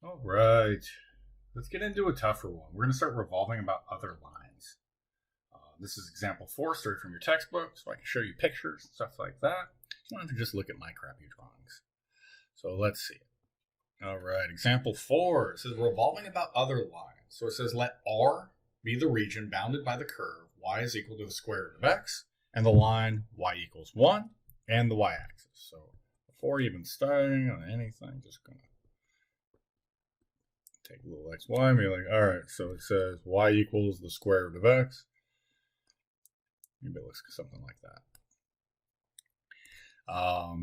All right, let's get into a tougher one. We're going to start revolving about other lines. This is example 4, straight from your textbook, so I can show you pictures and stuff like that. You don't have to just look at my crappy drawings. So let's see. All right, example 4, it says revolving about other lines. So it says let R be the region bounded by the curve y is equal to the square root of x, and the line y equals 1, and the y-axis. So before even starting on anything, just going to take a little xy and be like, all right, so it says y equals the square root of x. Maybe it looks something like that.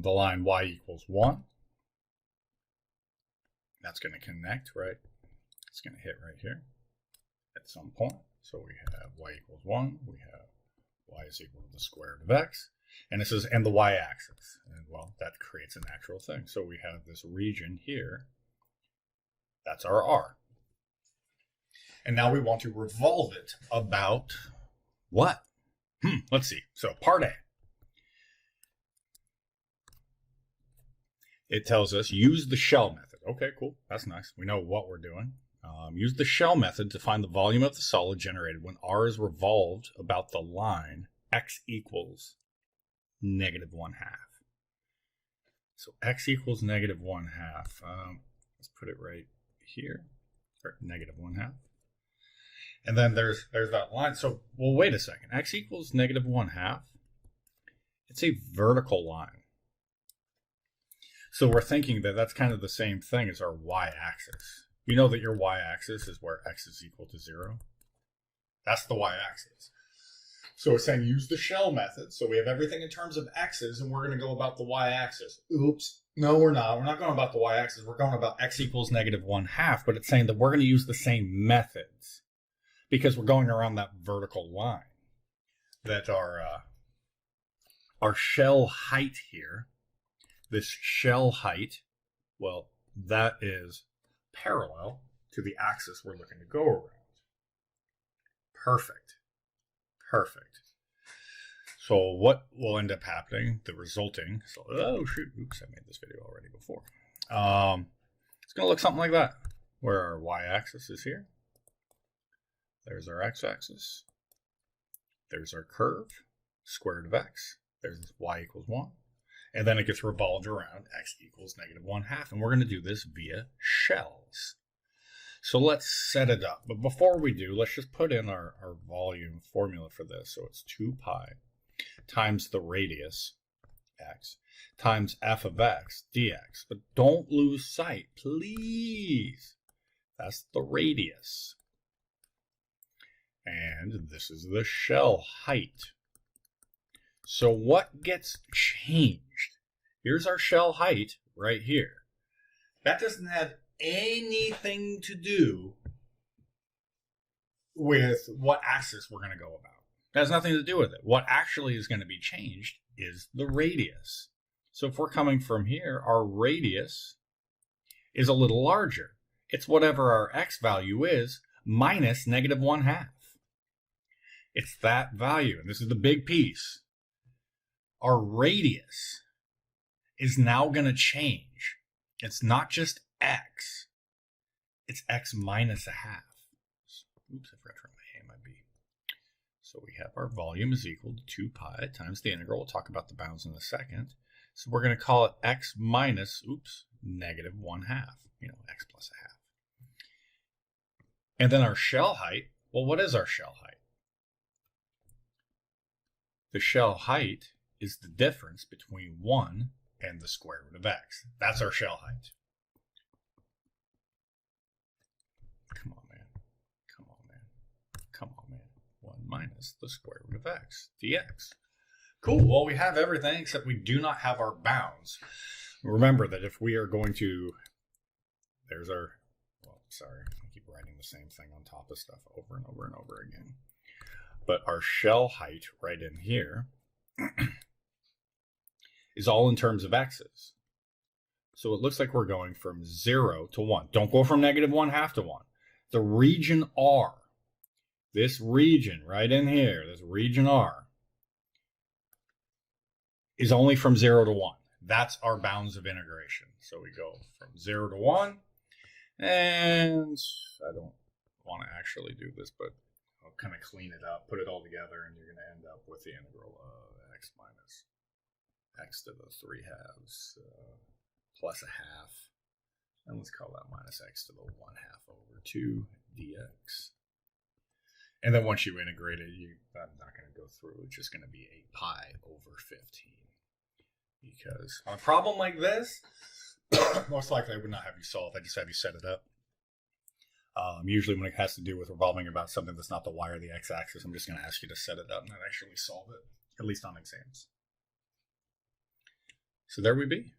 The line y equals 1. That's going to connect, right? It's going to hit right here at some point. So we have y equals 1. We have y is equal to the square root of x. And it says, and the y-axis. And well, that creates a natural thing. So we have this region here. That's our R. And now we want to revolve it about what? Let's see. So part A. It tells us use the shell method. Okay, cool. That's nice. We know what we're doing. Use the shell method to find the volume of the solid generated when R is revolved about the line x equals -1/2. So x equals -1/2. Let's put it right here, or -1/2. And then there's that line. So, well, wait a second. X equals -1/2. It's a vertical line. So we're thinking that that's kind of the same thing as our y-axis. You know that your y-axis is where x is equal to 0. That's the y-axis. So it's saying use the shell method. So we have everything in terms of x's, and we're going to go about the y-axis. Oops. No, we're not. We're not going about the y-axis. We're going about x equals -1/2, but it's saying that we're going to use the same methods because we're going around that vertical line. That our shell height here, this shell height, well, that is parallel to the axis we're looking to go around. Perfect. Perfect. So what will end up happening, the resulting, so, oh shoot, oops, I made this video already before. It's going to look something like that, where our y-axis is here. There's our x-axis. There's our curve, square root of x. There's y equals 1. And then it gets revolved around x equals -1/2. And we're going to do this via shells. So let's set it up. But before we do, let's just put in our volume formula for this. So it's 2 pi times the radius, x, times f of x dx. But don't lose sight, please. That's the radius. And this is the shell height. So what gets changed? Here's our shell height right here. That doesn't have anything to do with what axis we're going to go about. It has nothing to do with it. What actually is going to be changed is the radius. So if we're coming from here, our radius is a little larger. It's whatever our x value is minus -1/2. It's that value, and this is the big piece. Our radius is now going to change. It's not just x. It's x minus 1/2. Oops, I forgot to write my A and my B. So we have our volume is equal to 2 pi times the integral. We'll talk about the bounds in a second. So we're going to call it x minus, -1/2. X plus 1/2. And then our shell height, well, what is our shell height? The shell height is the difference between 1 and the square root of x. That's our shell height. Come on, man. Come on, man. Come on, man. 1 minus the square root of x dx. Cool. Well, we have everything except we do not have our bounds. Remember that if we are going to, there's our, well, sorry, I keep writing the same thing on top of stuff over and over and over again. But our shell height right in here is all in terms of x's. So it looks like we're going from 0 to 1. Don't go from -1/2 to 1. The region R, this region right in here, this region R, is only from 0 to 1. That's our bounds of integration. So we go from 0 to 1. And I don't want to actually do this, but I'll kind of clean it up, put it all together, and you're going to end up with the integral of x minus x to the 3 halves plus a half. And let's call that minus x to the 1 half over 2 dx. And then once you integrate it, I'm not going to go through. It's just going to be 8 pi over 15. Because on a problem like this, most likely I would not have you solve. I just have you set it up. Usually when it has to do with revolving about something that's not the y or the x-axis, I'm just going to ask you to set it up and then actually solve it, at least on exams. So there we be.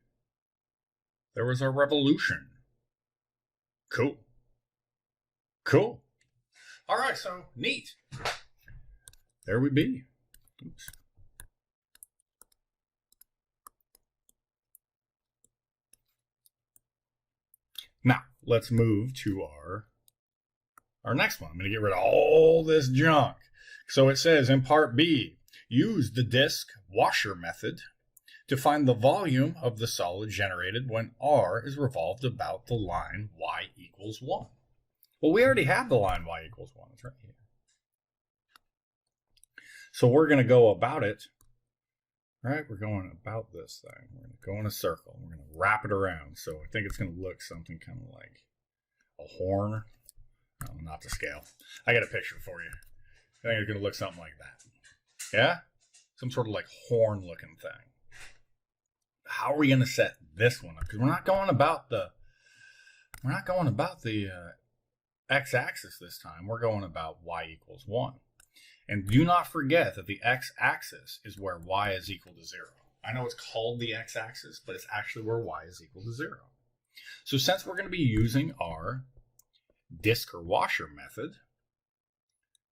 There was our revolution. Cool. Cool. All right, so neat. There we be. Oops. Now, let's move to our next one. I'm going to get rid of all this junk. So it says in part B, use the disk washer method to find the volume of the solid generated when R is revolved about the line y equals 1. Well, we already have the line y equals 1. It's right here. So we're going to go about it. Right? We're going about this thing. We're going to go in a circle. We're going to wrap it around. So I think it's going to look something kind of like a horn. No, not to scale. I got a picture for you. I think it's going to look something like that. Yeah? Some sort of like horn looking thing. How are we going to set this one up? Because we're not going about the x-axis this time. We're going about y equals 1. And do not forget that the x-axis is where y is equal to 0. I know it's called the x-axis, but it's actually where y is equal to 0. So since we're going to be using our disk or washer method,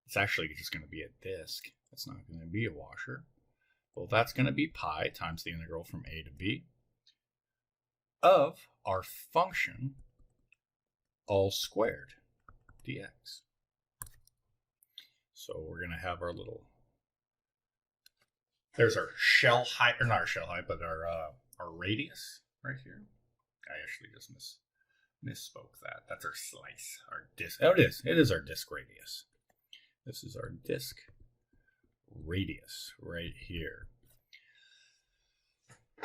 it's actually just going to be a disk. It's not going to be a washer. Well, that's going to be pi times the integral from a to b of our function all squared dx. So we're going to have our little, there's our shell height, or not our shell height, but our radius right here. I actually just misspoke that. That's our slice, our disk. Oh, it is our disk radius. This is our disk radius right here.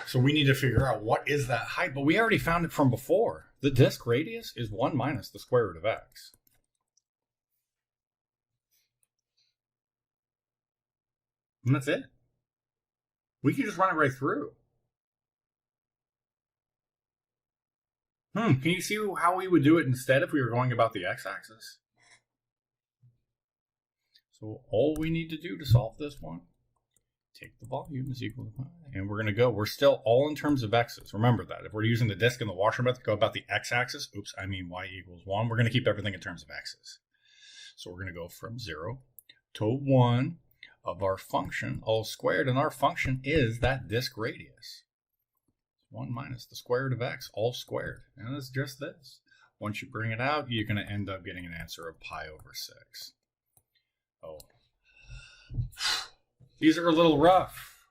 So we need to figure out what is that height, but we already found it from before. The disk radius is 1 minus the square root of x. And that's it. We can just run it right through. Can you see how we would do it instead if we were going about the x-axis? So all we need to do to solve this one, take the volume is equal to pi, and we're going to go. We're still all in terms of x's. Remember that. If we're using the disk and the washer method, go about the x-axis. Oops, I mean y equals 1. We're going to keep everything in terms of x's. So we're going to go from 0 to 1 of our function all squared, and our function is that disk radius. 1 minus the square root of x all squared, and it's just this. Once you bring it out, you're going to end up getting an answer of pi over 6. Oh, these are a little rough.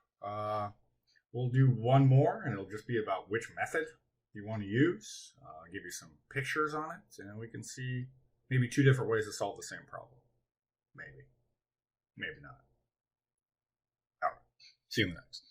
We'll do one more, and it'll just be about which method you want to use. I'll give you some pictures on it, and we can see maybe 2 different ways to solve the same problem. Maybe not. All right. See you in the next.